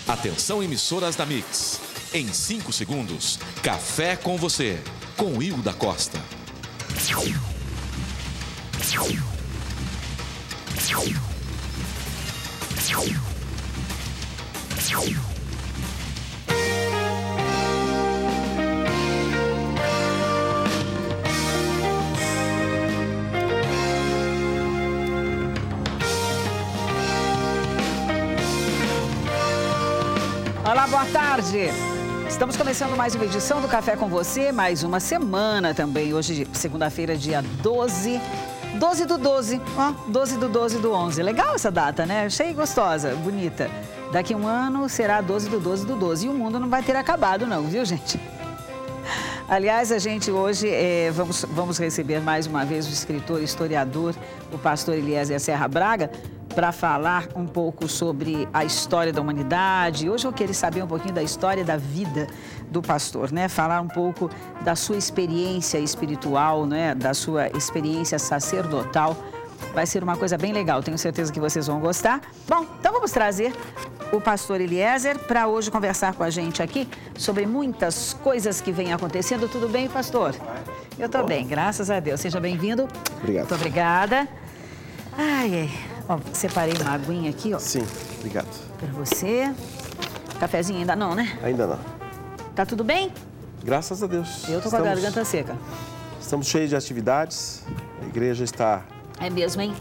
Atenção, emissoras da Mix. Em 5 segundos, Café com você, com Hilda Costa. Olá, boa tarde. Estamos começando mais uma edição do Café com você, mais uma semana também. Hoje, segunda-feira, dia 12 do 12, ó, 12 do 12 do 11. Legal essa data, né? Achei gostosa, bonita. Daqui um ano será 12 do 12 do 12 e o mundo não vai ter acabado não, viu, gente? Aliás, a gente hoje vamos receber mais uma vez o escritor e historiador, o pastor Eliezer Serra Braga, para falar um pouco sobre a história da humanidade. Hoje eu queria saber um pouquinho da história da vida do pastor, né? Falar um pouco da sua experiência espiritual, né? Da sua experiência sacerdotal. Vai ser uma coisa bem legal, tenho certeza que vocês vão gostar. Bom, então vamos trazer o pastor Eliezer para hoje conversar com a gente aqui sobre muitas coisas que vêm acontecendo. Tudo bem, pastor? Eu estou bem, graças a Deus. Seja bem-vindo. Obrigado. Muito obrigada. Ai. Ó, separei uma aguinha aqui, ó. Sim, obrigado. Para você. Cafezinho ainda não, né? Ainda não. Tá tudo bem? Graças a Deus. Eu tô com a garganta seca. Estamos cheios de atividades. A igreja está... É mesmo, hein?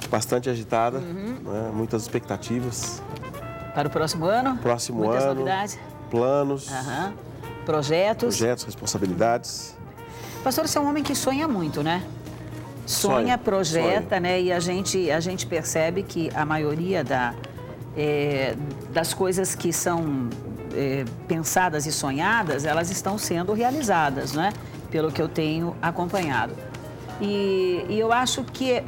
Bastante agitada. Né? Muitas expectativas. Para o próximo ano? Próximo Muitas ano. novidades. Planos. Projetos. Projetos, responsabilidades. Pastor, você é um homem que sonha muito, né? Sonha, projeta, né? E a gente percebe que a maioria das coisas que são pensadas e sonhadas, elas estão sendo realizadas, né? Pelo que eu tenho acompanhado. E eu acho que...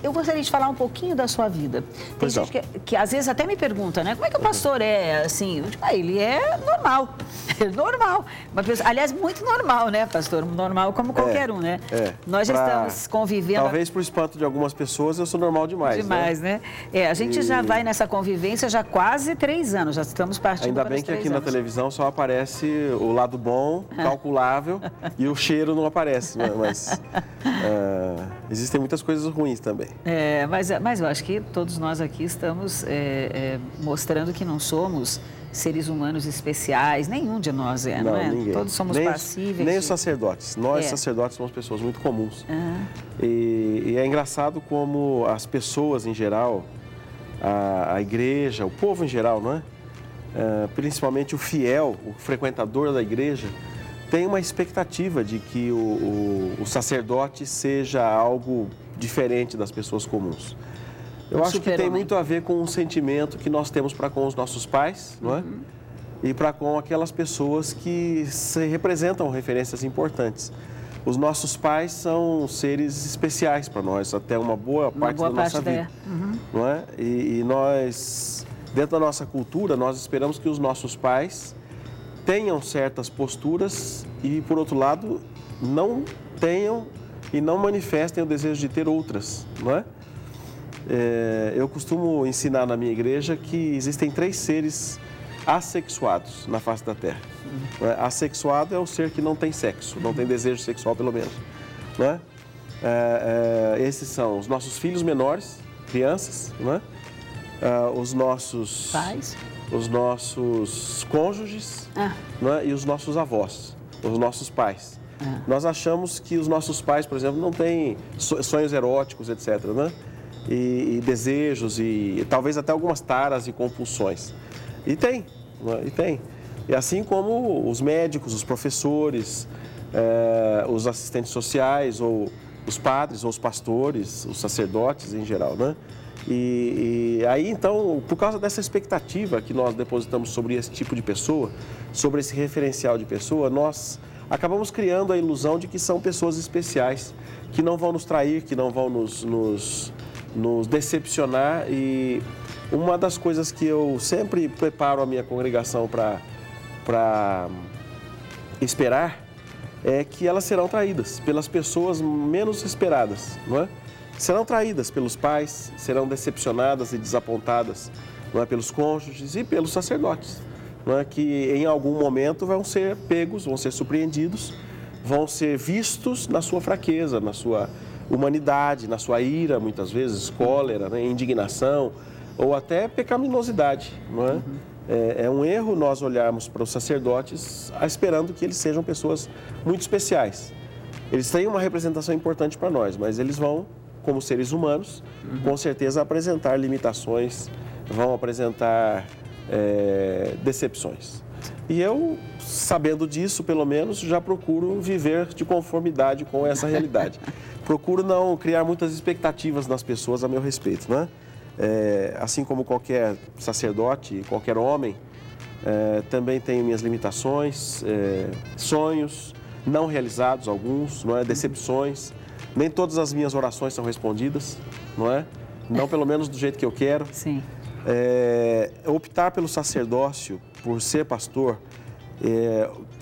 eu gostaria de falar um pouquinho da sua vida. Tem gente que às vezes até me pergunta, né? Como é que o pastor é, assim? Eu digo, ele é normal. Normal. Uma pessoa, aliás, muito normal, né, pastor? Normal como qualquer um, né? Nós já estamos convivendo... Talvez por espanto de algumas pessoas, eu sou normal demais, demais, né? A gente já vai nessa convivência já há quase 3 anos. Já estamos partindo Ainda bem que aqui na televisão só aparece o lado bom, calculável, e o cheiro não aparece, né? Mas existem muitas coisas ruins também. Mas eu acho que todos nós aqui estamos mostrando que não somos seres humanos especiais, nenhum de nós não é? Ninguém. Todos somos passíveis. Nem os sacerdotes. Nós, sacerdotes, somos pessoas muito comuns. E é engraçado como as pessoas em geral, a igreja, o povo em geral, não é? Principalmente o fiel, o frequentador da igreja, tem uma expectativa de que o sacerdote seja algo diferente das pessoas comuns. Eu acho que tem muito a ver com um sentimento que nós temos para com os nossos pais, não é? E para com aquelas pessoas que representam referências importantes. Os nossos pais são seres especiais para nós, até uma boa parte da nossa vida. Não é? E nós, dentro da nossa cultura, nós esperamos que os nossos pais tenham certas posturas e, por outro lado, não tenham e não manifestem o desejo de ter outras, não é? Eu costumo ensinar na minha igreja que existem 3 seres assexuados na face da Terra. Assexuado é o ser que não tem sexo, não tem desejo sexual pelo menos. Não é? Esses são os nossos filhos menores, crianças, não é? Os nossos pais, os nossos cônjuges, não é? E os nossos avós, os nossos pais. Nós achamos que os nossos pais, por exemplo, não têm sonhos eróticos, etc., né? E desejos e talvez até algumas taras e compulsões. E tem, né? E tem. E assim como os médicos, os professores, os assistentes sociais, ou os padres, ou os pastores, os sacerdotes em geral, né? E aí, então, por causa dessa expectativa que nós depositamos sobre esse tipo de pessoa, sobre esse referencial de pessoa, nós acabamos criando a ilusão de que são pessoas especiais, que não vão nos trair, que não vão nos decepcionar. E uma das coisas que eu sempre preparo a minha congregação para esperar é que elas serão traídas pelas pessoas menos esperadas, não é? Serão traídas pelos pais, serão decepcionadas e desapontadas, não é? Pelos cônjuges e pelos sacerdotes, não é? Que em algum momento vão ser pegos, vão ser surpreendidos, vão ser vistos na sua fraqueza, na sua humanidade, na sua ira, muitas vezes, cólera, né? Indignação ou até pecaminosidade, não é? É um erro nós olharmos para os sacerdotes esperando que eles sejam pessoas muito especiais. Eles têm uma representação importante para nós, mas eles vão, como seres humanos, com certeza apresentar limitações, vão apresentar decepções. E eu, sabendo disso, pelo menos, já procuro viver de conformidade com essa realidade. Procuro não criar muitas expectativas nas pessoas a meu respeito, né? Assim como qualquer sacerdote, qualquer homem, também tenho minhas limitações, sonhos não realizados, alguns, não é? Decepções. Nem todas as minhas orações são respondidas, não é? Não pelo menos do jeito que eu quero. Sim. Optar pelo sacerdócio, por ser pastor,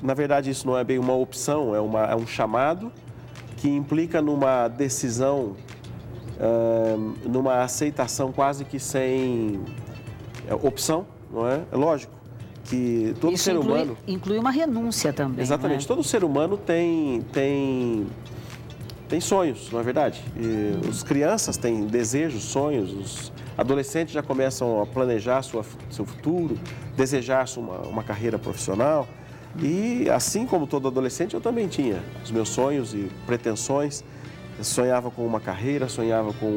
na verdade isso não é bem uma opção, é um chamado que implica numa decisão, numa aceitação quase que sem opção, não é? É lógico que todo isso ser humano... inclui uma renúncia também. Exatamente, né? Todo ser humano tem sonhos, não é verdade? E as crianças têm desejos, sonhos, os adolescentes já começam a planejar seu futuro, desejar uma carreira profissional. E assim como todo adolescente, eu também tinha os meus sonhos e pretensões. Eu sonhava com uma carreira, sonhava com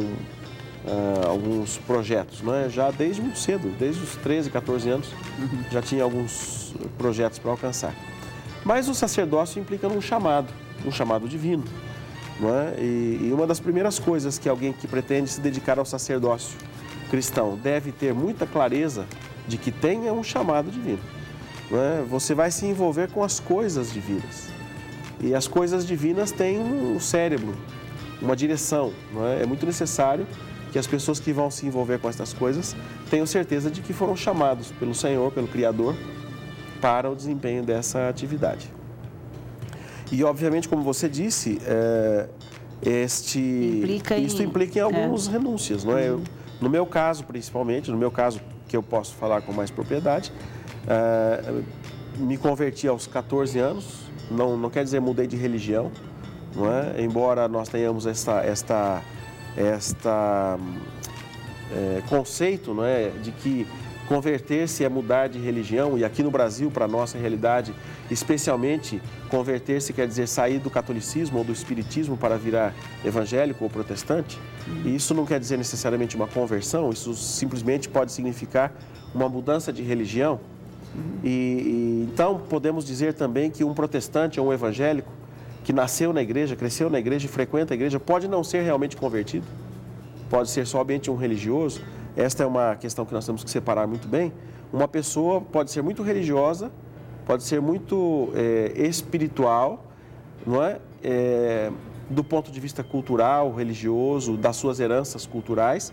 alguns projetos, não é? Já desde muito cedo, desde os 13, 14 anos, já tinha alguns projetos para alcançar. Mas o sacerdócio implica num chamado divino, não é? E uma das primeiras coisas que alguém que pretende se dedicar ao sacerdócio cristão deve ter muita clareza de que tem um chamado divino, não é? Você vai se envolver com as coisas divinas. E as coisas divinas têm um cérebro, uma direção, não é? É muito necessário que as pessoas que vão se envolver com essas coisas tenham certeza de que foram chamados pelo Senhor, pelo Criador, para o desempenho dessa atividade. E, obviamente, como você disse, isso implica em algumas renúncias, não é? No meu caso, principalmente, no meu caso que eu posso falar com mais propriedade, me converti aos 14 anos, não quer dizer mudei de religião, não é? Embora nós tenhamos esta conceito, não é? De que converter-se é mudar de religião, e aqui no Brasil, para a nossa realidade, especialmente, converter-se quer dizer sair do catolicismo ou do espiritismo para virar evangélico ou protestante. E isso não quer dizer necessariamente uma conversão, isso simplesmente pode significar uma mudança de religião. Então, podemos dizer também que um protestante ou um evangélico que nasceu na igreja, cresceu na igreja e frequenta a igreja, pode não ser realmente convertido, pode ser somente um religioso. Esta é uma questão que nós temos que separar muito bem. Uma pessoa pode ser muito religiosa, pode ser muito espiritual, não é? Do ponto de vista cultural, religioso, das suas heranças culturais,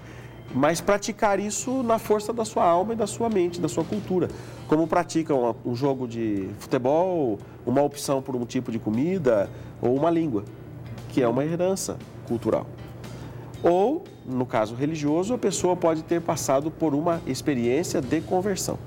mas praticar isso na força da sua alma e da sua mente, da sua cultura. Como pratica um jogo de futebol, uma opção por um tipo de comida ou uma língua, que é uma herança cultural. Ou, no caso religioso, a pessoa pode ter passado por uma experiência de conversão.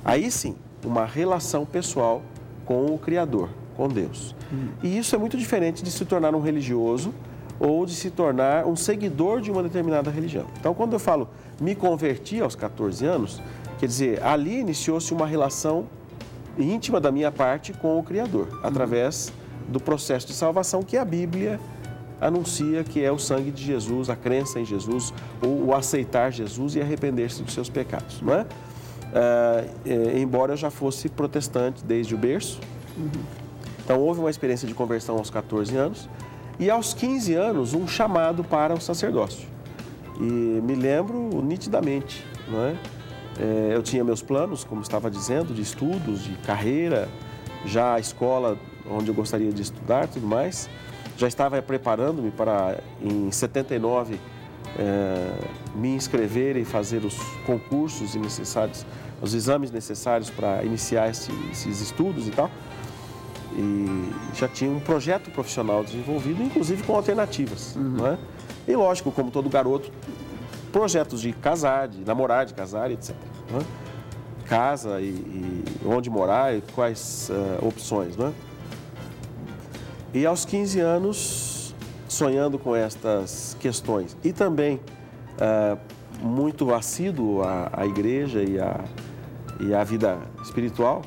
Aí sim, uma relação pessoal com o Criador, com Deus. E isso é muito diferente de se tornar um religioso ou de se tornar um seguidor de uma determinada religião. Então, quando eu falo me converti aos 14 anos, quer dizer, ali iniciou-se uma relação íntima da minha parte com o Criador, através do processo de salvação que a Bíblia anuncia, que é o sangue de Jesus, a crença em Jesus, ou o aceitar Jesus e arrepender-se dos seus pecados, não é? Embora eu já fosse protestante desde o berço. Então, houve uma experiência de conversão aos 14 anos e aos 15 anos um chamado para o sacerdócio. E me lembro nitidamente, não é? Eu tinha meus planos, como estava dizendo, de estudos, de carreira, já a escola onde eu gostaria de estudar, tudo mais. Já estava preparando-me para, em 79, me inscrever e fazer os concursos necessários, os exames necessários para iniciar esses estudos e tal. E já tinha um projeto profissional desenvolvido, inclusive com alternativas, não é? E lógico, como todo garoto, projetos de casar, de namorar, de casar, etc. né? Casa e onde morar e quais opções, né? E aos 15 anos, sonhando com estas questões e também muito assíduo à igreja e à vida espiritual,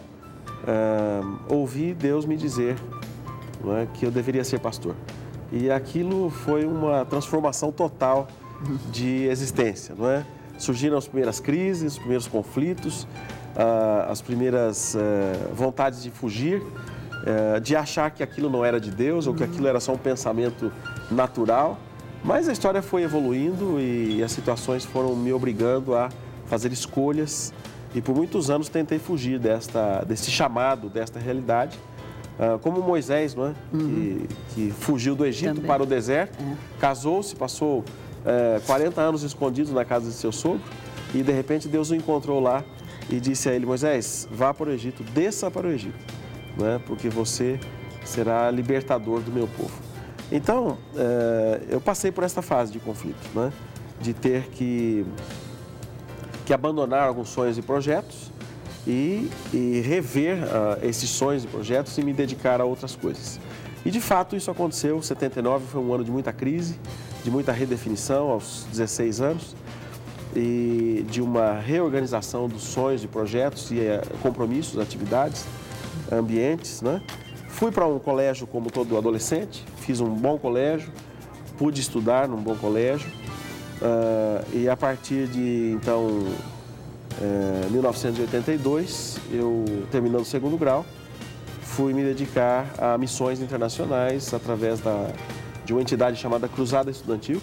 ouvi Deus me dizer, não é, que eu deveria ser pastor. E aquilo foi uma transformação total de existência, não é? Surgiram as primeiras crises, os primeiros conflitos, as primeiras vontades de fugir, de achar que aquilo não era de Deus ou que aquilo era só um pensamento natural. Mas a história foi evoluindo e as situações foram me obrigando a fazer escolhas e por muitos anos tentei fugir desse chamado, desta realidade. Como Moisés, não é? Que fugiu do Egito também para o deserto, casou-se, passou 40 anos escondido na casa de seu sogro e de repente Deus o encontrou lá e disse a ele: Moisés, vá para o Egito, desça para o Egito, não é? Porque você será libertador do meu povo. Então, eu passei por essa fase de conflito, não é? De ter que abandonar alguns sonhos e projetos e rever esses sonhos e projetos e me dedicar a outras coisas. E de fato isso aconteceu. 79 foi um ano de muita crise, de muita redefinição aos 16 anos e de uma reorganização dos sonhos e projetos e compromissos, atividades, ambientes, né? Fui para um colégio como todo adolescente, fiz um bom colégio, pude estudar num bom colégio e a partir de então 1982, eu terminando o segundo grau, fui me dedicar a missões internacionais através de uma entidade chamada Cruzada Estudantil,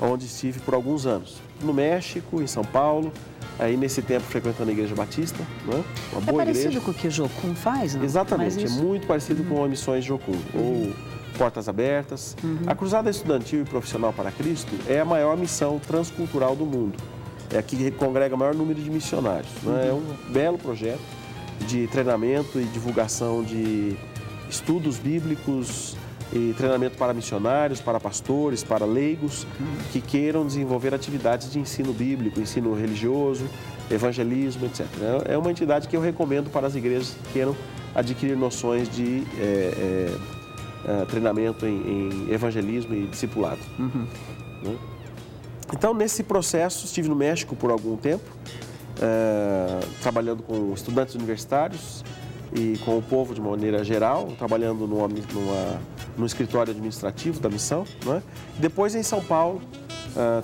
onde estive por alguns anos, no México, em São Paulo, aí nesse tempo frequentando a Igreja Batista, né? Uma boa igreja. É parecido com o que o Jocum faz, não? Exatamente, é muito parecido com as missões de Jocum, ou Portas Abertas. A Cruzada Estudantil e Profissional para Cristo é a maior missão transcultural do mundo. É a que congrega o maior número de missionários. Né? É um belo projeto de treinamento e divulgação de estudos bíblicos e treinamento para missionários, para pastores, para leigos que queiram desenvolver atividades de ensino bíblico, ensino religioso, evangelismo, etc. É uma entidade que eu recomendo para as igrejas que queiram adquirir noções de treinamento em evangelismo e discipulado. Né? Então, nesse processo, estive no México por algum tempo, trabalhando com estudantes universitários e com o povo de maneira geral, trabalhando no escritório administrativo da missão. Né? Depois, em São Paulo,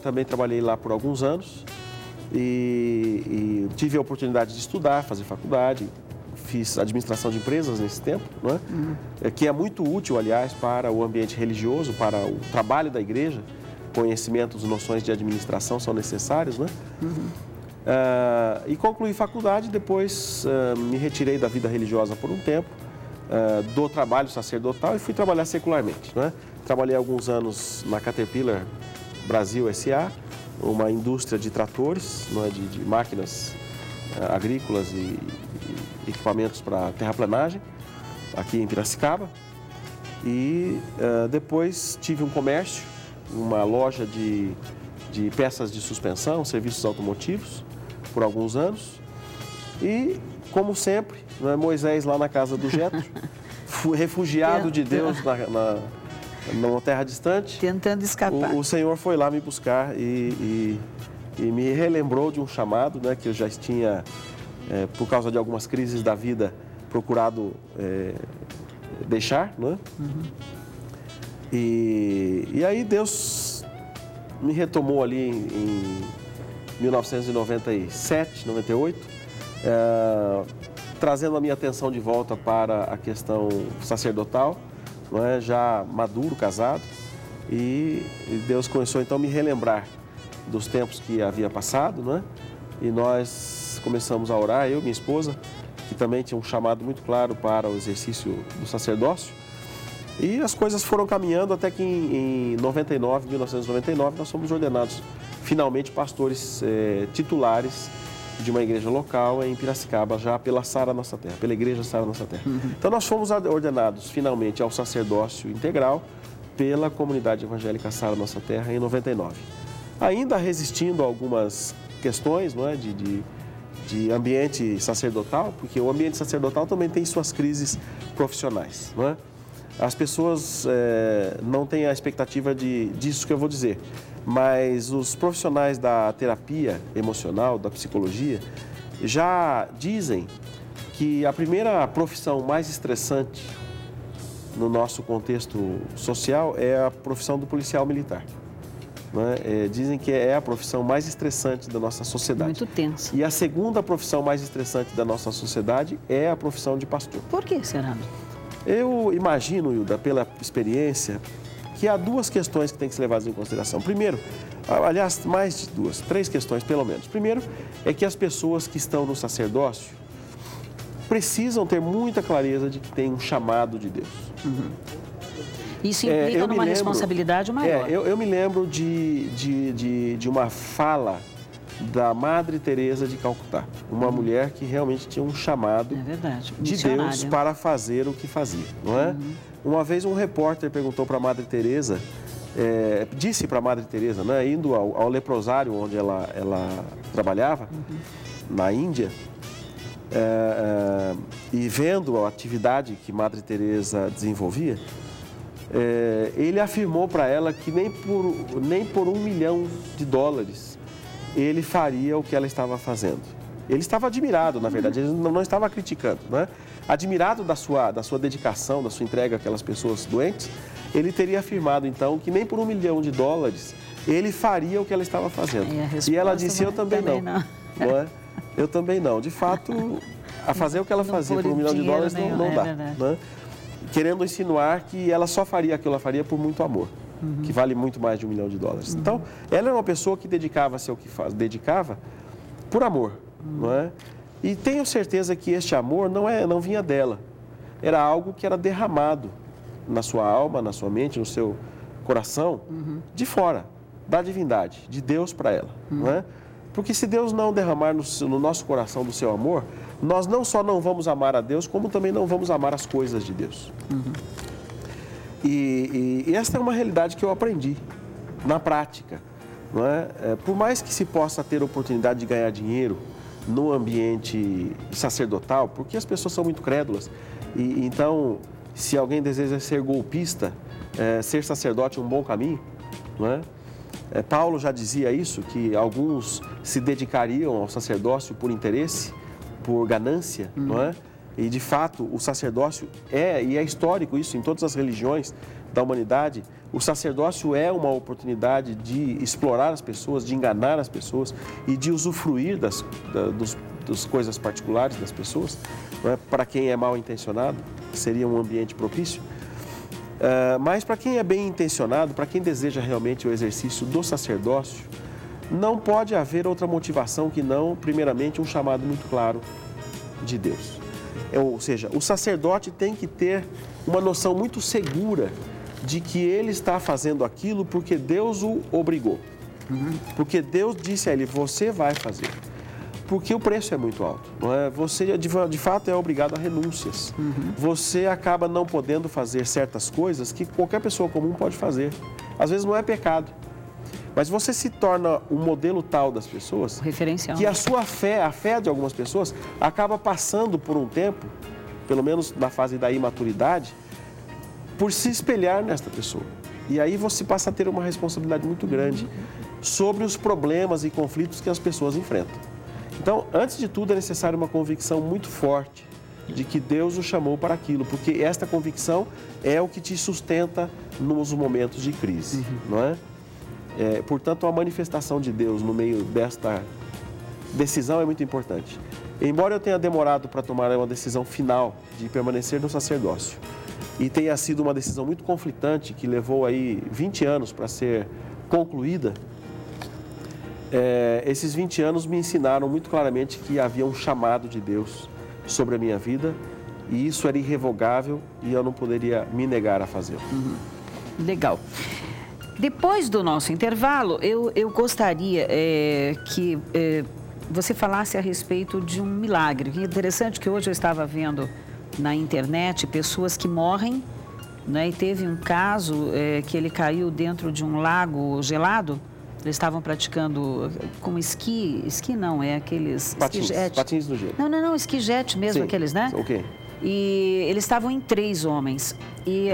também trabalhei lá por alguns anos e tive a oportunidade de estudar, fazer faculdade, fiz administração de empresas nesse tempo, né? Que é muito útil, aliás, para o ambiente religioso, para o trabalho da igreja. Conhecimentos, noções de administração são necessários, né? E concluí faculdade, depois me retirei da vida religiosa por um tempo, do trabalho sacerdotal e fui trabalhar secularmente, né? Trabalhei alguns anos na Caterpillar Brasil S.A., uma indústria de tratores, né? de máquinas agrícolas e equipamentos para terraplanagem, aqui em Piracicaba. E depois tive um comércio, uma loja de peças de suspensão, serviços automotivos, por alguns anos. E, como sempre, né, Moisés lá na casa do Jetro, fui refugiado de Deus numa terra distante. Tentando escapar. O Senhor foi lá me buscar e me relembrou de um chamado, né, que eu já tinha, por causa de algumas crises da vida, procurado deixar, né? E aí Deus me retomou ali em 1997, 98, trazendo a minha atenção de volta para a questão sacerdotal, não é? Já maduro, casado, e Deus começou então a me relembrar dos tempos que havia passado, não é? E nós começamos a orar, eu e minha esposa, que também tinha um chamado muito claro para o exercício do sacerdócio. E as coisas foram caminhando até que em 1999, nós fomos ordenados finalmente pastores titulares de uma igreja local em Piracicaba, já pela Sara Nossa Terra, pela igreja Sara Nossa Terra. Então nós fomos ordenados finalmente ao sacerdócio integral pela comunidade evangélica Sara Nossa Terra em 99. Ainda resistindo a algumas questões, não é, de ambiente sacerdotal, porque o ambiente sacerdotal também tem suas crises profissionais, não é? As pessoas não têm a expectativa disso que eu vou dizer, mas os profissionais da terapia emocional, da psicologia, já dizem que a primeira profissão mais estressante no nosso contexto social é a profissão do policial militar. Né? Dizem que é a profissão mais estressante da nossa sociedade. Muito tensa. E a segunda profissão mais estressante da nossa sociedade é a profissão de pastor. Por que será? Eu imagino, Hilda, pela experiência, que há duas questões que têm que ser levadas em consideração. Primeiro, aliás, mais de duas, três questões pelo menos. Primeiro, é que as pessoas que estão no sacerdócio precisam ter muita clareza de que tem um chamado de Deus. Uhum. Isso implica numa responsabilidade maior. Eu me lembro de uma fala da Madre Teresa de Calcutá, uma mulher que realmente tinha um chamado de Deus para fazer o que fazia, não é? Uma vez um repórter perguntou para a Madre Teresa, disse para a Madre Teresa, né, indo ao leprosário onde ela trabalhava, na Índia, e vendo a atividade que Madre Teresa desenvolvia, ele afirmou para ela que nem por $1 milhão ele faria o que ela estava fazendo. Ele estava admirado, na verdade, ele não estava criticando, né? Admirado da sua dedicação, da sua entrega àquelas pessoas doentes, ele teria afirmado, então, que nem por $1 milhão ele faria o que ela estava fazendo. E ela disse, eu também não. Não é? Eu também não. De fato, a fazer o que ela fazia por $1 milhão não dá. Né? Querendo insinuar que ela só faria aquilo que ela faria por muito amor, que vale muito mais de $1 milhão. Então, ela é uma pessoa que dedicava-se ao que dedicava por amor, não é? E tenho certeza que este amor não vinha dela, era algo que era derramado na sua alma, na sua mente, no seu coração, de fora, da divindade, de Deus para ela, não é? Porque se Deus não derramar no nosso coração do seu amor, nós não só não vamos amar a Deus, como também não vamos amar as coisas de Deus. E esta é uma realidade que eu aprendi na prática, não é? Por mais que se possa ter oportunidade de ganhar dinheiro no ambiente sacerdotal, porque as pessoas são muito crédulas, e então, se alguém deseja ser golpista, ser sacerdote é um bom caminho, não é? Paulo já dizia isso, que alguns se dedicariam ao sacerdócio por interesse, por ganância, não é? E, de fato, o sacerdócio e é histórico isso em todas as religiões da humanidade, o sacerdócio é uma oportunidade de explorar as pessoas, de enganar as pessoas e de usufruir das coisas particulares das pessoas, não é? Para quem é mal intencionado, seria um ambiente propício. Mas para quem é bem intencionado, para quem deseja realmente o exercício do sacerdócio, não pode haver outra motivação que não, primeiramente, um chamado muito claro de Deus. Ou seja, o sacerdote tem que ter uma noção muito segura de que ele está fazendo aquilo porque Deus o obrigou. Porque Deus disse a ele, você vai fazer. Porque o preço é muito alto, não é? Você, de fato, é obrigado a renúncias. Você acaba não podendo fazer certas coisas que qualquer pessoa comum pode fazer. Às vezes não é pecado, mas você se torna um modelo tal das pessoas, referencial, que a sua fé, a fé de algumas pessoas, acaba passando por um tempo, pelo menos na fase da imaturidade, por se espelhar nesta pessoa. E aí você passa a ter uma responsabilidade muito grande sobre os problemas e conflitos que as pessoas enfrentam. Então, antes de tudo, é necessário uma convicção muito forte de que Deus o chamou para aquilo, porque esta convicção é o que te sustenta nos momentos de crise, não é? Portanto, a manifestação de Deus no meio desta decisão é muito importante. Embora eu tenha demorado para tomar uma decisão final de permanecer no sacerdócio, e tenha sido uma decisão muito conflitante, que levou aí 20 anos para ser concluída, esses 20 anos me ensinaram muito claramente que havia um chamado de Deus sobre a minha vida e isso era irrevogável e eu não poderia me negar a fazê-lo. Legal. Depois do nosso intervalo, eu gostaria que você falasse a respeito de um milagre. É interessante que hoje eu estava vendo na internet pessoas que morrem, né? E teve um caso que ele caiu dentro de um lago gelado Eles estavam praticando com esqui não, é aqueles... Patins do gelo. Não, esqui jet mesmo, sim, aqueles, né? Ok. E eles estavam em 3 homens. E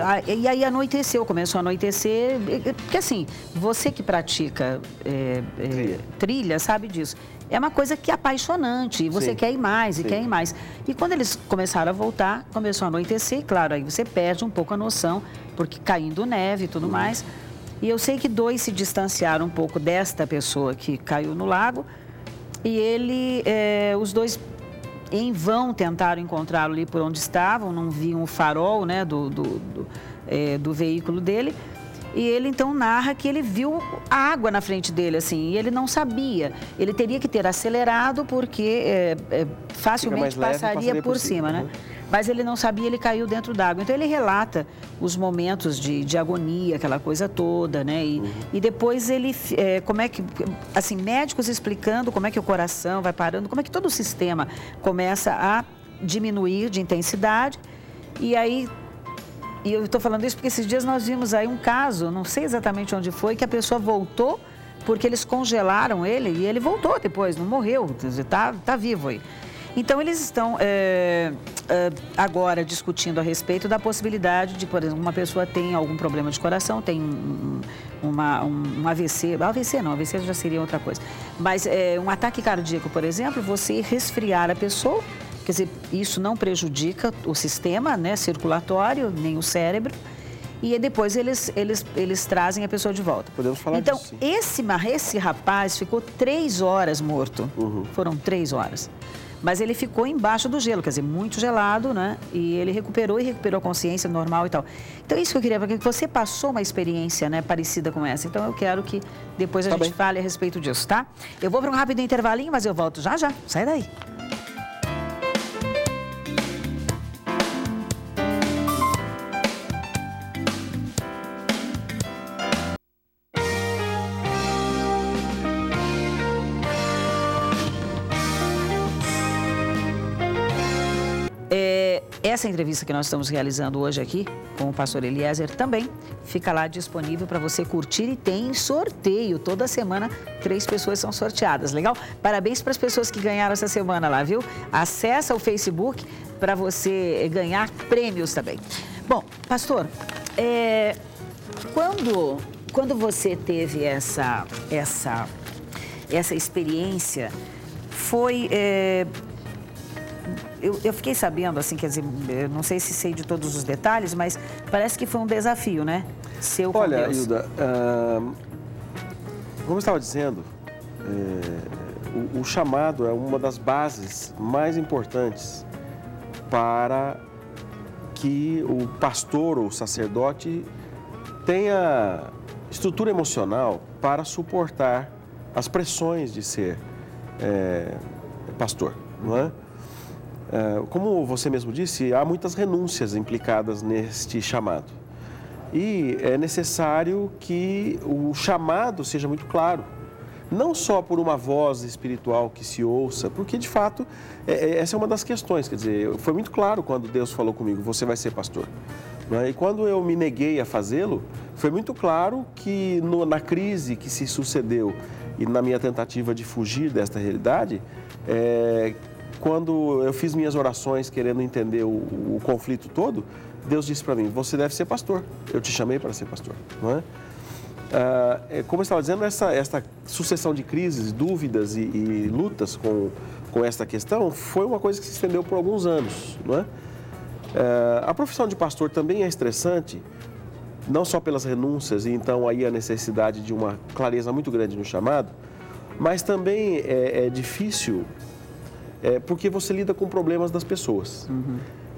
aí anoiteceu, começou a anoitecer. Porque assim, você que pratica trilha sabe disso. É uma coisa que é apaixonante. E você sim, quer ir mais, e sim, quer ir mais. E quando eles começaram a voltar, começou a anoitecer. E claro, aí você perde um pouco a noção, porque caindo neve e tudo mais. E eu sei que 2 se distanciaram um pouco desta pessoa que caiu no lago. E os 2... em vão tentaram encontrá-lo ali por onde estavam, não viam o farol, né, do veículo dele. E ele então narra que ele viu água na frente dele, assim, e ele não sabia. Ele teria que ter acelerado porque facilmente passaria por cima, né? Mas ele não sabia, ele caiu dentro d'água. Então ele relata os momentos de agonia, aquela coisa toda, né? E depois ele, como é que, assim, médicos explicando como é que o coração vai parando, como é que todo o sistema começa a diminuir de intensidade. E aí, e eu estou falando isso porque esses dias nós vimos aí um caso, não sei exatamente onde foi, que a pessoa voltou porque eles congelaram ele e ele voltou depois, não morreu, tá vivo aí. Então, eles estão agora discutindo a respeito da possibilidade de, por exemplo, uma pessoa tem algum problema de coração, tem um AVC, AVC já seria outra coisa, mas um ataque cardíaco, por exemplo, você resfriar a pessoa, quer dizer, isso não prejudica o sistema, né, circulatório, nem o cérebro, e depois eles trazem a pessoa de volta. Podemos falar então, disso, sim. Esse rapaz ficou 3 horas morto, foram 3 horas. Mas ele ficou embaixo do gelo, quer dizer, muito gelado, né? E ele recuperou a consciência normal e tal. Então, isso que eu queria, porque você passou uma experiência, né, parecida com essa. Então, eu quero que depois a gente fale a respeito disso, tá? Eu vou para um rápido intervalinho, mas eu volto já. Sai daí. Essa entrevista que nós estamos realizando hoje aqui com o pastor Eliezer também fica lá disponível para você curtir e tem sorteio. Toda semana 3 pessoas são sorteadas, legal? Parabéns para as pessoas que ganharam essa semana lá, viu? Acessa o Facebook para você ganhar prêmios também. Bom, pastor, quando você teve essa experiência, foi... Eu fiquei sabendo, assim, quer dizer, eu não sei se sei de todos os detalhes, mas parece que foi um desafio, né? Seu com Deus. Olha, Hilda, como eu estava dizendo, o chamado é uma das bases mais importantes para que o pastor ou o sacerdote tenha estrutura emocional para suportar as pressões de ser pastor, não é? Como você mesmo disse, há muitas renúncias implicadas neste chamado. E é necessário que o chamado seja muito claro. Não só por uma voz espiritual que se ouça, porque de fato essa é uma das questões. Quer dizer, foi muito claro quando Deus falou comigo, você vai ser pastor. E quando eu me neguei a fazê-lo, foi muito claro que na crise que se sucedeu e na minha tentativa de fugir desta realidade, quando eu fiz minhas orações querendo entender o conflito todo, Deus disse para mim, você deve ser pastor, eu te chamei para ser pastor, não é? Como eu estava dizendo, esta sucessão de crises, dúvidas e lutas com esta questão foi uma coisa que se estendeu por alguns anos, não é? A profissão de pastor também é estressante, não só pelas renúncias e então aí a necessidade de uma clareza muito grande no chamado, mas também é difícil porque você lida com problemas das pessoas.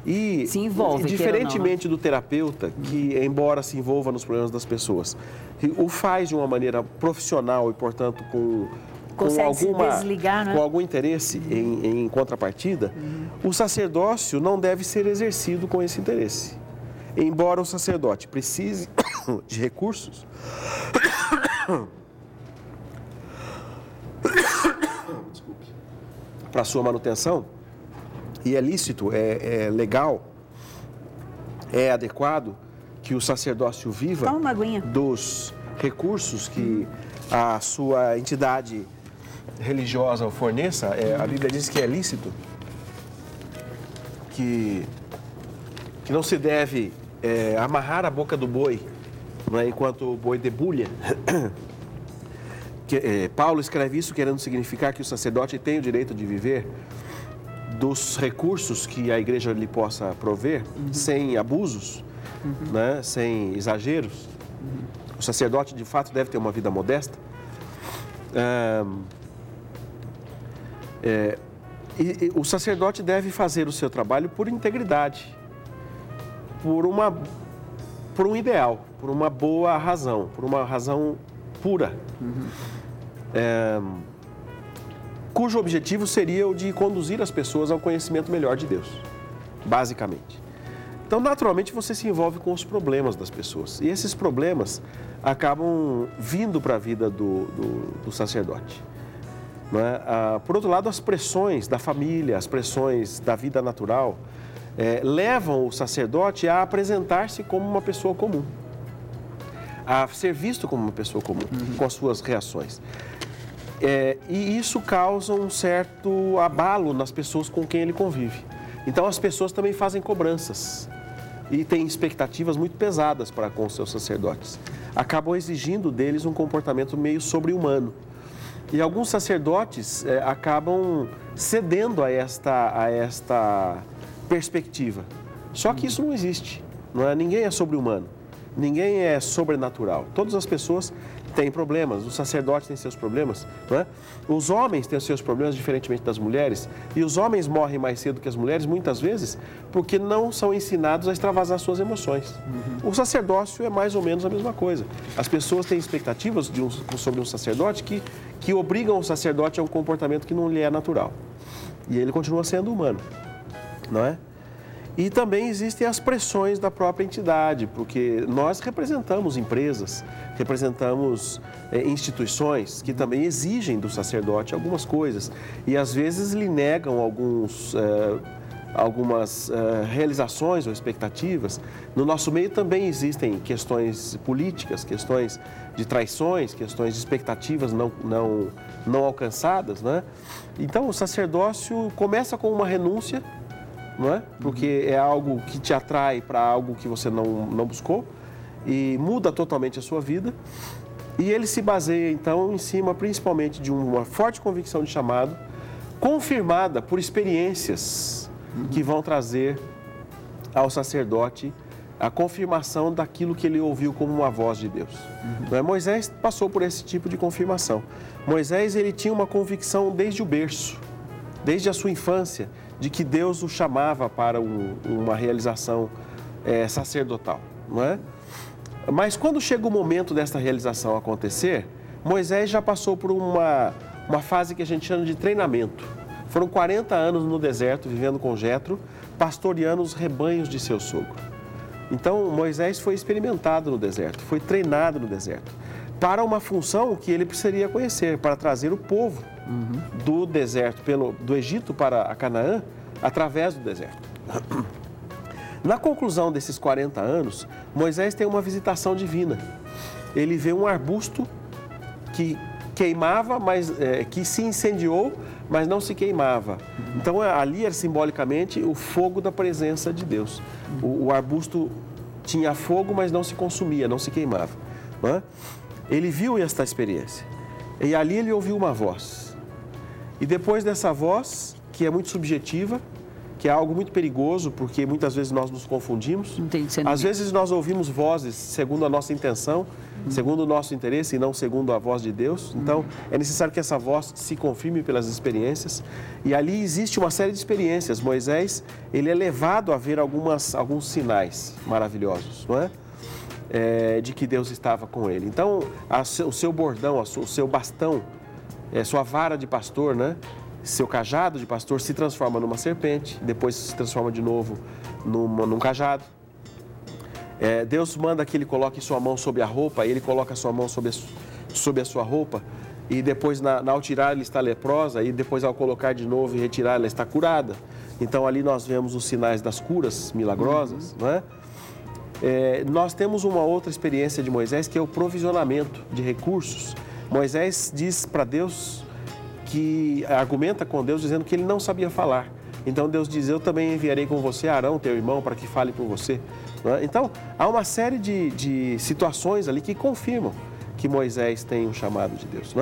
E se envolve, diferentemente do terapeuta, que embora se envolva nos problemas das pessoas, o faz de uma maneira profissional e, portanto, com algum interesse em contrapartida, o sacerdócio não deve ser exercido com esse interesse. Embora o sacerdote precise de recursos para sua manutenção, e é lícito, é legal, é adequado que o sacerdócio viva dos recursos que a sua entidade religiosa o forneça, a Bíblia diz que é lícito, que não se deve amarrar a boca do boi, não é, enquanto o boi debulha. Paulo escreve isso querendo significar que o sacerdote tem o direito de viver dos recursos que a igreja lhe possa prover, sem abusos, né, sem exageros. O sacerdote, de fato, deve ter uma vida modesta. E o sacerdote deve fazer o seu trabalho por integridade, por um ideal, por uma boa razão, por uma razão pura, cujo objetivo seria o de conduzir as pessoas ao conhecimento melhor de Deus, basicamente. Então, naturalmente, você se envolve com os problemas das pessoas, e esses problemas acabam vindo para a vida do sacerdote. Não é? Por outro lado, as pressões da família, as pressões da vida natural, levam o sacerdote a apresentar-se como uma pessoa comum, a ser visto como uma pessoa comum, com as suas reações. E isso causa um certo abalo nas pessoas com quem ele convive. Então, as pessoas também fazem cobranças e têm expectativas muito pesadas para com os seus sacerdotes. Acabam exigindo deles um comportamento meio sobre-humano. E alguns sacerdotes acabam cedendo a esta perspectiva. Só que isso não existe. Não é? Ninguém é sobre-humano. Ninguém é sobrenatural. Todas as pessoas têm problemas. Os sacerdotes têm seus problemas. Não é? Os homens têm os seus problemas, diferentemente das mulheres. E os homens morrem mais cedo que as mulheres, muitas vezes, porque não são ensinados a extravasar suas emoções. O sacerdócio é mais ou menos a mesma coisa. As pessoas têm expectativas sobre um sacerdote que obrigam o sacerdote a um comportamento que não lhe é natural. E ele continua sendo humano, não é? E também existem as pressões da própria entidade, porque nós representamos empresas, representamos instituições que também exigem do sacerdote algumas coisas e às vezes lhe negam algumas realizações ou expectativas. No nosso meio também existem questões políticas, questões de traições, questões de expectativas não alcançadas, né? Então, o sacerdócio começa com uma renúncia, não é? Porque é algo que te atrai para algo que você não buscou e muda totalmente a sua vida. E ele se baseia, então, em cima principalmente de uma forte convicção de chamado, confirmada por experiências que vão trazer ao sacerdote a confirmação daquilo que ele ouviu como uma voz de Deus. Não é? Moisés passou por esse tipo de confirmação. Moisés, ele tinha uma convicção desde o berço, desde a sua infância, de que Deus o chamava para uma realização sacerdotal, não é? Mas quando chega o momento dessa realização acontecer, Moisés já passou por uma fase que a gente chama de treinamento. Foram 40 anos no deserto, vivendo com Jetro, pastoreando os rebanhos de seu sogro. Então, Moisés foi experimentado no deserto, foi treinado no deserto, para uma função que ele precisaria conhecer, para trazer o povo do deserto, do Egito para a Canaã, através do deserto. Na conclusão desses 40 anos, Moisés tem uma visitação divina. Ele vê um arbusto que queimava, que se incendiou, mas não se queimava. Então, ali era simbolicamente o fogo da presença de Deus. O arbusto tinha fogo, mas não se consumia, não se queimava. Não é? Ele viu esta experiência. E ali ele ouviu uma voz. E depois dessa voz, que é muito subjetiva, que é algo muito perigoso, porque muitas vezes nós nos confundimos. Às vezes nós ouvimos vozes segundo a nossa intenção, segundo o nosso interesse e não segundo a voz de Deus. Então, é necessário que essa voz se confirme pelas experiências. E ali existe uma série de experiências. Moisés, ele é levado a ver alguns sinais maravilhosos, não é? De que Deus estava com ele. Então, o seu bordão, o seu bastão, sua vara de pastor, né? Seu cajado de pastor se transforma numa serpente, depois se transforma de novo num cajado. Deus manda que ele coloque sua mão sobre a roupa, ele coloca sua mão sobre a sua roupa, e depois, ao tirar, ela está leprosa, e depois, ao colocar de novo e retirar, ela está curada. Então, ali nós vemos os sinais das curas milagrosas, não é? Nós temos uma outra experiência de Moisés, que é o provisionamento de recursos Moisés diz para Deus, que argumenta com Deus dizendo que ele não sabia falar. Então Deus diz, eu também enviarei com você Arão, teu irmão, para que fale por você. Então, há uma série de situações ali que confirmam que Moisés tem um chamado de Deus.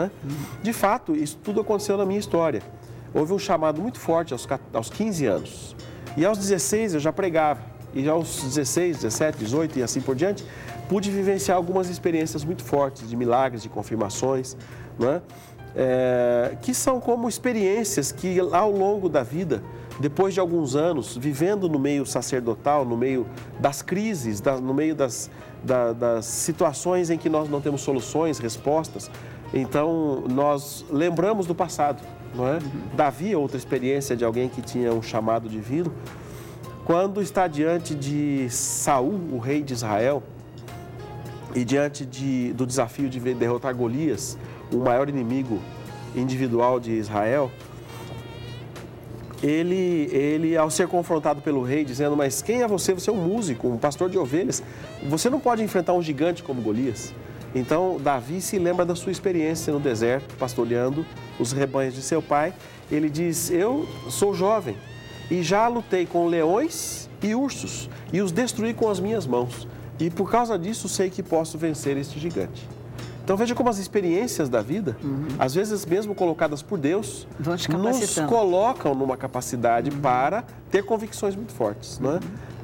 De fato, isso tudo aconteceu na minha história. Houve um chamado muito forte aos 15 anos. E aos 16 eu já pregava. E aos 16, 17, 18 e assim por diante, pude vivenciar algumas experiências muito fortes de milagres, de confirmações, que são como experiências que ao longo da vida, depois de alguns anos, vivendo no meio sacerdotal, no meio das crises, no meio das situações em que nós não temos soluções, respostas, então nós lembramos do passado. Davi, outra experiência de alguém que tinha um chamado divino, quando está diante de Saul, o rei de Israel, e diante do desafio de derrotar Golias, o maior inimigo individual de Israel, ele, ao ser confrontado pelo rei, dizendo, mas quem é você? Você é um músico, um pastor de ovelhas. Você não pode enfrentar um gigante como Golias. Então, Davi se lembra da sua experiência no deserto, pastoreando os rebanhos de seu pai. Ele diz, eu sou jovem e já lutei com leões e ursos e os destruí com as minhas mãos. E por causa disso, sei que posso vencer este gigante. Então, veja como as experiências da vida, às vezes mesmo colocadas por Deus, nos colocam numa capacidade para ter convicções muito fortes.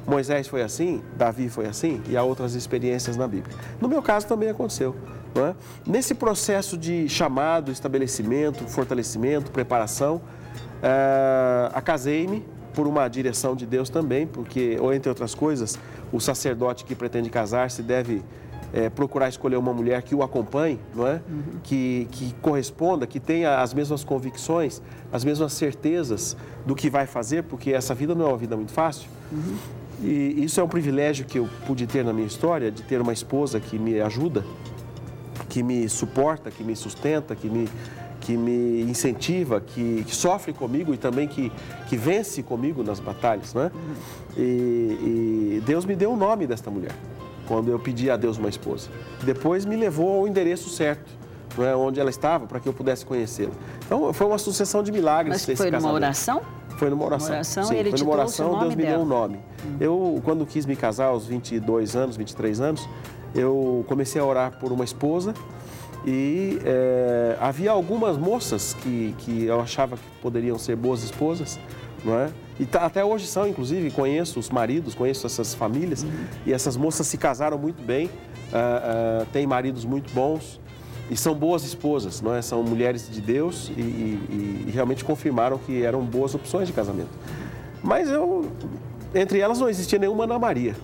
Moisés foi assim, Davi foi assim, e há outras experiências na Bíblia. No meu caso também aconteceu. Nesse processo de chamado, estabelecimento, fortalecimento, preparação, acasei-me por uma direção de Deus também, porque, ou entre outras coisas, o sacerdote que pretende casar-se deve procurar escolher uma mulher que o acompanhe, que corresponda, que tenha as mesmas convicções, as mesmas certezas do que vai fazer, porque essa vida não é uma vida muito fácil. E isso é um privilégio que eu pude ter na minha história, de ter uma esposa que me ajuda, que me suporta, que me sustenta, que me incentiva, que sofre comigo e também que vence comigo nas batalhas. E Deus me deu o nome desta mulher, quando eu pedi a Deus uma esposa. Depois me levou ao endereço certo, onde ela estava, para que eu pudesse conhecê-la. Então, foi uma sucessão de milagres. Mas foi numa oração? Foi numa oração. Sim, ele foi numa oração, Deus me deu um nome. Eu, quando quis me casar aos 22 anos, 23 anos, eu comecei a orar por uma esposa e havia algumas moças que eu achava que poderiam ser boas esposas, E até hoje são, inclusive, conheço os maridos, conheço essas famílias, e essas moças se casaram muito bem, têm maridos muito bons e são boas esposas, São mulheres de Deus e realmente confirmaram que eram boas opções de casamento. Mas entre elas não existia nenhuma Ana Maria,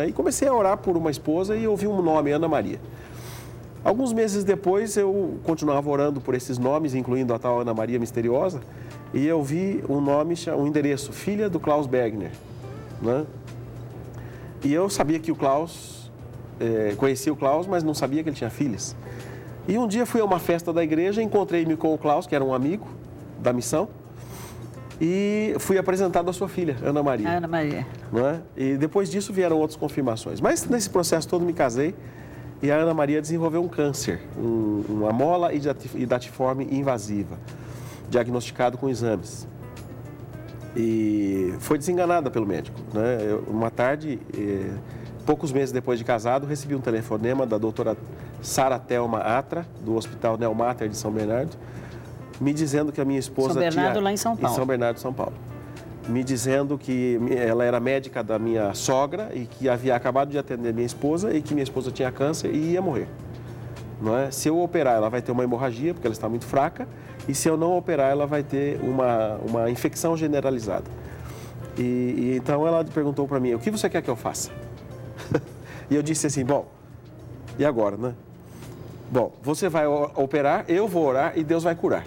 E comecei a orar por uma esposa e ouvi um nome, Ana Maria. Alguns meses depois eu continuava orando por esses nomes, incluindo a tal Ana Maria misteriosa, e eu vi um nome, um endereço, filha do Klaus Bergner. E eu sabia que o Klaus, conhecia o Klaus, mas não sabia que ele tinha filhas. E um dia fui a uma festa da igreja, encontrei-me com o Klaus, que era um amigo da missão, e fui apresentado à sua filha, Ana Maria. Ana Maria. E depois disso vieram outras confirmações. Mas nesse processo todo me casei e a Ana Maria desenvolveu um câncer, uma mola hidatiforme invasiva, diagnosticado com exames. E foi desenganada pelo médico. Uma tarde, poucos meses depois de casado, recebi um telefonema da doutora Sara Thelma Atra, do Hospital Neomater de São Bernardo, me dizendo que a minha esposa São Bernardo, lá em São Paulo. Em São Bernardo, São Paulo. Me dizendo que ela era médica da minha sogra e que havia acabado de atender minha esposa e que minha esposa tinha câncer e ia morrer. Se eu operar, ela vai ter uma hemorragia, porque ela está muito fraca, e se eu não operar, ela vai ter uma infecção generalizada. E então ela perguntou para mim, o que você quer que eu faça? E eu disse assim, bom, e agora, Bom, você vai operar, eu vou orar e Deus vai curar.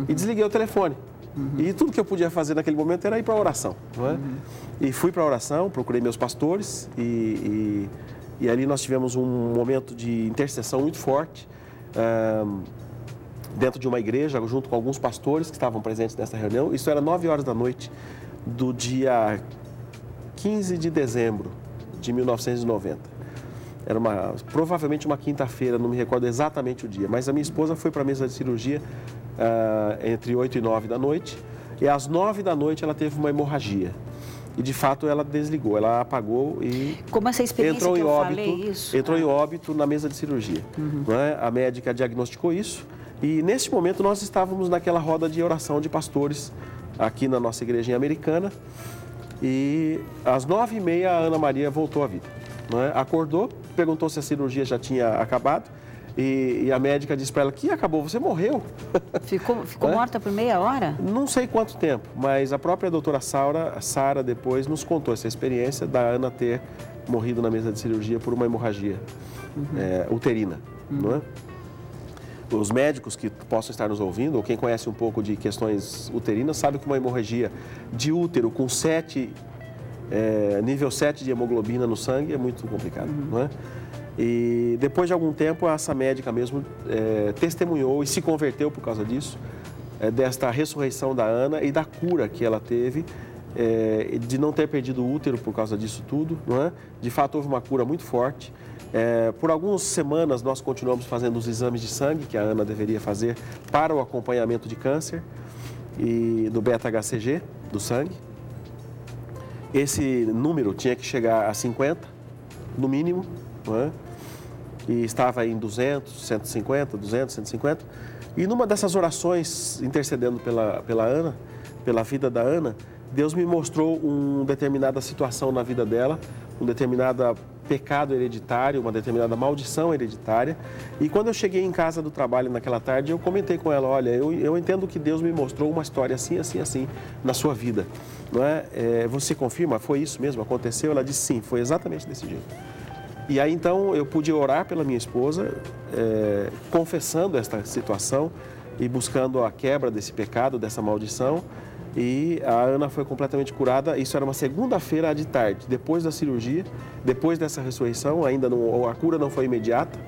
E desliguei o telefone. E tudo que eu podia fazer naquele momento era ir para a oração. E fui para a oração, procurei meus pastores e ali nós tivemos um momento de intercessão muito forte dentro de uma igreja, junto com alguns pastores que estavam presentes nessa reunião. Isso era 9 horas da noite do dia 15 de dezembro de 1990. Era provavelmente uma quinta-feira, não me recordo exatamente o dia. Mas a minha esposa foi para a mesa de cirurgia entre 8 e 9 da noite. E às 9 da noite ela teve uma hemorragia. E de fato ela desligou, ela apagou e como essa experiência entrou que em eu óbito, falei isso? entrou em óbito na mesa de cirurgia. Não é? A médica diagnosticou isso. E nesse momento nós estávamos naquela roda de oração de pastores aqui na nossa igrejinha americana. E às 9h30 a Ana Maria voltou à vida. Não é? Acordou, perguntou se a cirurgia já tinha acabado e a médica disse para ela que acabou, você morreu. Ficou morta por meia hora? Não sei quanto tempo, mas a própria doutora Sara depois nos contou essa experiência da Ana ter morrido na mesa de cirurgia por uma hemorragia uterina. Não é? Os médicos que possam estar nos ouvindo, ou quem conhece um pouco de questões uterinas, sabe que uma hemorragia de útero com nível 7 de hemoglobina no sangue é muito complicado, não é? E depois de algum tempo, essa médica mesmo testemunhou e se converteu por causa disso, desta ressurreição da Ana e da cura que ela teve, de não ter perdido o útero por causa disso tudo, não é? De fato, houve uma cura muito forte. Por algumas semanas, nós continuamos fazendo os exames de sangue que a Ana deveria fazer para o acompanhamento de câncer e do beta-HCG do sangue. Esse número tinha que chegar a 50, no mínimo, não é? E estava em 200, 150, 200, 150. E numa dessas orações, intercedendo pela Ana, pela vida da Ana, Deus me mostrou uma determinada situação na vida dela, um determinado pecado hereditário, uma determinada maldição hereditária. E quando eu cheguei em casa do trabalho naquela tarde, eu comentei com ela, olha, eu entendo que Deus me mostrou uma história assim, assim, assim, na sua vida. Não é? Você confirma? Foi isso mesmo? Aconteceu? Ela disse sim, foi exatamente desse jeito. E aí então eu pude orar pela minha esposa, confessando esta situação e buscando a quebra desse pecado, dessa maldição. E a Ana foi completamente curada. Isso era uma segunda-feira de tarde, depois da cirurgia, depois dessa ressurreição. A cura não foi imediata.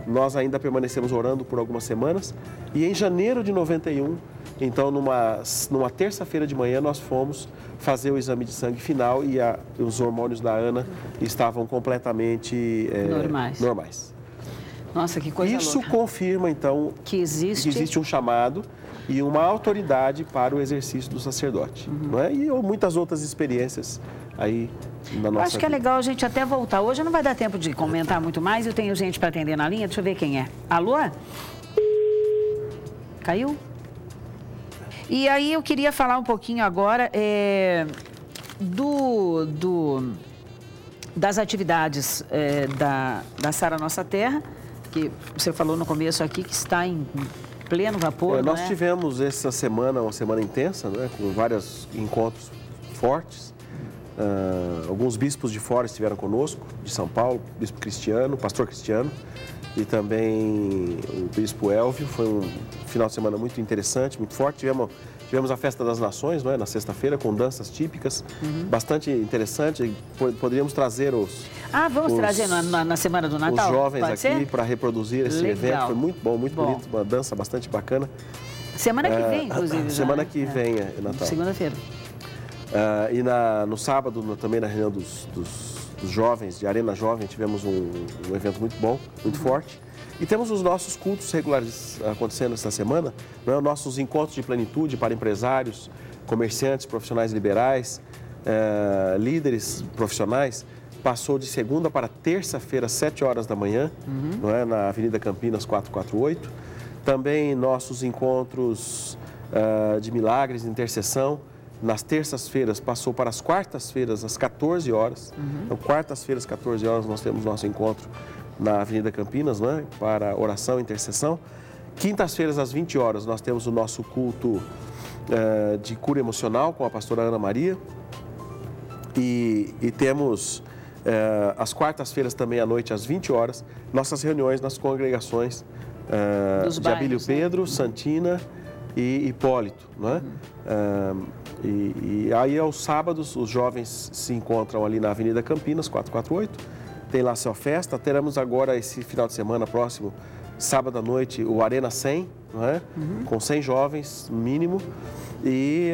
Nós ainda permanecemos orando por algumas semanas. E em janeiro de 91, então numa terça-feira de manhã, nós fomos fazer o exame de sangue final e os hormônios da Ana estavam completamente normais. Nossa, que coisa louca. Isso confirma, então, que existe um chamado e uma autoridade para o exercício do sacerdote. Não é? E muitas outras experiências aí na nossa acho que é legal a gente até voltar. Hoje não vai dar tempo de comentar muito mais. Eu tenho gente para atender na linha. Deixa eu ver quem é. Alô? Caiu? E aí eu queria falar um pouquinho agora das atividades da Sara Nossa Terra, que você falou no começo aqui que está em pleno vapor. Nós tivemos essa semana, uma semana intensa, né, com vários encontros fortes. Alguns bispos de fora estiveram conosco, de São Paulo, bispo Cristiano, pastor Cristiano, e também o bispo Elvio. Foi um final de semana muito interessante, muito forte. Tivemos a Festa das Nações, não é? Na sexta-feira, com danças típicas, bastante interessante. Poderíamos trazer vamos trazer na Semana do Natal? Os jovens aqui para reproduzir esse evento. Foi muito bom, muito bonito, uma dança bastante bacana. Semana que vem, inclusive. Semana que vem é Natal. Segunda-feira. E no sábado, também na reunião dos jovens, de Arena Jovem, tivemos um evento muito bom, muito forte. E temos os nossos cultos regulares acontecendo esta semana, não é? Nossos encontros de plenitude para empresários, comerciantes, profissionais liberais, líderes profissionais. Passou de segunda para terça-feira, às 7 horas da manhã, não é? Na Avenida Campinas 448. Também nossos encontros de milagres, de intercessão. Nas terças-feiras, passou para as quartas-feiras, às 14 horas. Então, quartas-feiras, 14 horas, nós temos nosso encontro na Avenida Campinas, não é? Para oração e intercessão. Quintas-feiras, às 20 horas, nós temos o nosso culto de cura emocional com a pastora Ana Maria. E temos, às quartas-feiras também, à noite, às 20 horas, nossas reuniões nas congregações de Abílio Pedro, Santina e Hipólito, não é? E aí, aos sábados, os jovens se encontram ali na Avenida Campinas, 448. Tem lá a sua festa. Teremos agora, esse final de semana próximo, Sábado à noite, o Arena 100, não é? Com 100 jovens, mínimo. E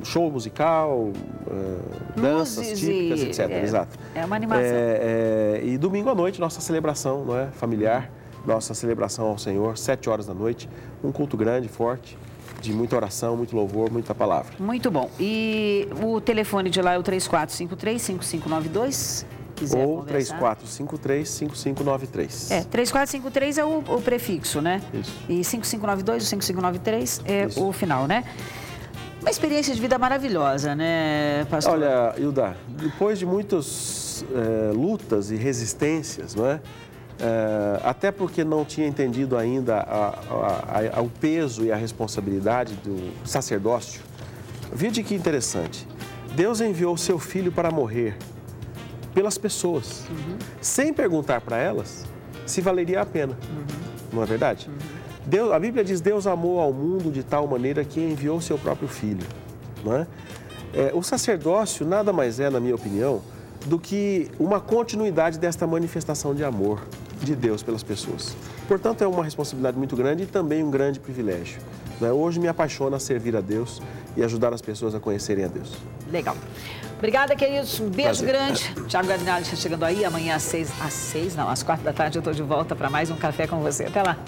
show musical, danças típicas, etc. Exato. É uma animação. E domingo à noite, nossa celebração, não é? Familiar, nossa celebração ao Senhor, 7 horas da noite. Um culto grande, forte, de muita oração, muito louvor, muita palavra. Muito bom. E o telefone de lá é o 3453-5592? Ou 3453-5593. 3453 é o prefixo, né? Isso. E 5592 ou 5593 é o final, né? Uma experiência de vida maravilhosa, né, pastor? Olha, Hilda, depois de muitas lutas e resistências, não é? Até porque não tinha entendido ainda o peso e a responsabilidade do sacerdócio, veja que interessante. Deus enviou o seu filho para morrer pelas pessoas, sem perguntar para elas se valeria a pena. Não é verdade? A Bíblia diz: Deus amou ao mundo de tal maneira que enviou o seu próprio filho. Não é? O sacerdócio nada mais é, na minha opinião, do que uma continuidade desta manifestação de amor de Deus pelas pessoas. Portanto, é uma responsabilidade muito grande e também um grande privilégio. Não é? Hoje me apaixona servir a Deus e ajudar as pessoas a conhecerem a Deus. Legal. Obrigada, queridos. Um beijo Prazer. grande. Thiago Gardinali está chegando aí. Amanhã às 4 da tarde eu estou de volta para mais um Café com você. Até lá.